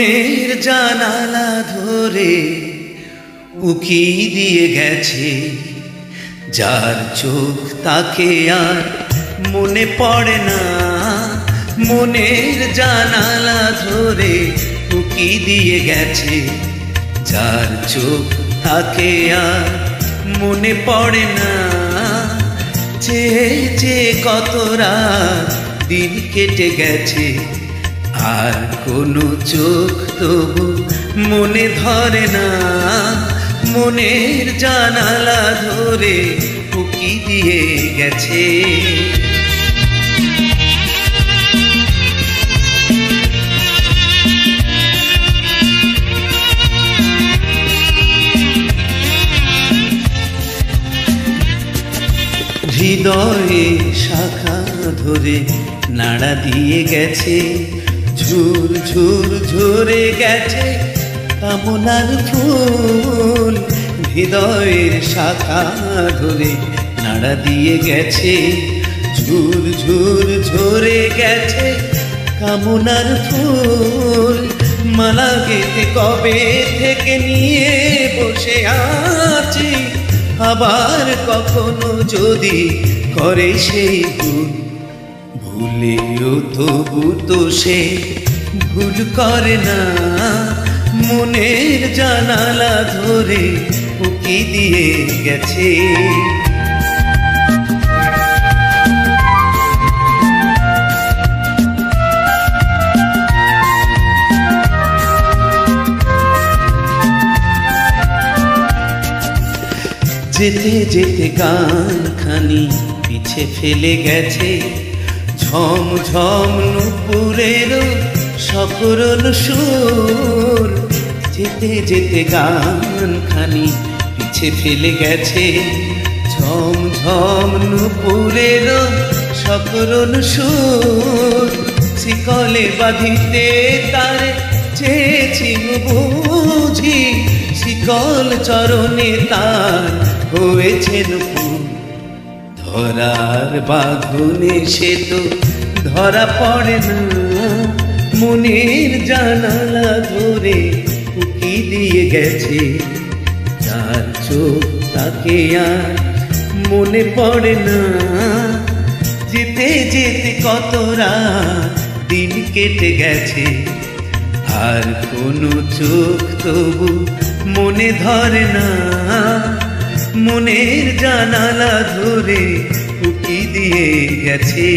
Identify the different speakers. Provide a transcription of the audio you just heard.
Speaker 1: মনের জানালা ধরে উকি দিয়ে গেছে, যার চোখ তাকে আর মনে পড়ে না। মনের জানালা ধরে উকি দিয়ে গেছে, যার চোখ তাকে আর মনে পড়ে না। চেয়ে চেয়ে কত রাত দিন কেটে গেছে, আর কোনো চোখ তবু মনে ধরে না। মনের জানালা ধরে উকি দিয়ে গেছে। হৃদয়ে শাখা ধরে নাড়া দিয়ে গেছে, ঝুর ঝুর ঝরে গেছে কামনার ফুল। হৃদয়ের শাখা ধরে নাড়া দিয়ে গেছে, ঝুর ঝুর ঝরে গেছে কামনার ফুল। মালা গেঁথে কবে থেকে নিয়ে বসে আছি, আবার কখনো যদি করে সেই ভুল। ভুলেও তবু তো সে ভুল করে না। মনের জানালা ধরে উকি দিয়ে গেছে। যেতে যেতে গানখানি পিছে ফেলে গেছে, ঝম ঝম নুপুরের সকরুণ সুর। যেতে যেতে গানখানি পিছে ফেলে গেছে, ঝম ঝম নুপুরের সকরুণ সুর। শিকলে বাঁধিতে তার চেয়েছি বুঝি, শিকল চরণে তার হয়েছে নুপুর। ধরার বাঁধনে সে তো ধরা পড়ে না। মনের জানালা ধরে উকি দিয়ে গেছে, যার চোখ তাকে আর মনে পড়ে না। যেতে যেতে কত রাত দিন কেটে গেছে, আর কোনো চোখ তবু মনে ধরে না। মনের জানালা ধরে উকি দিয়ে গেছে।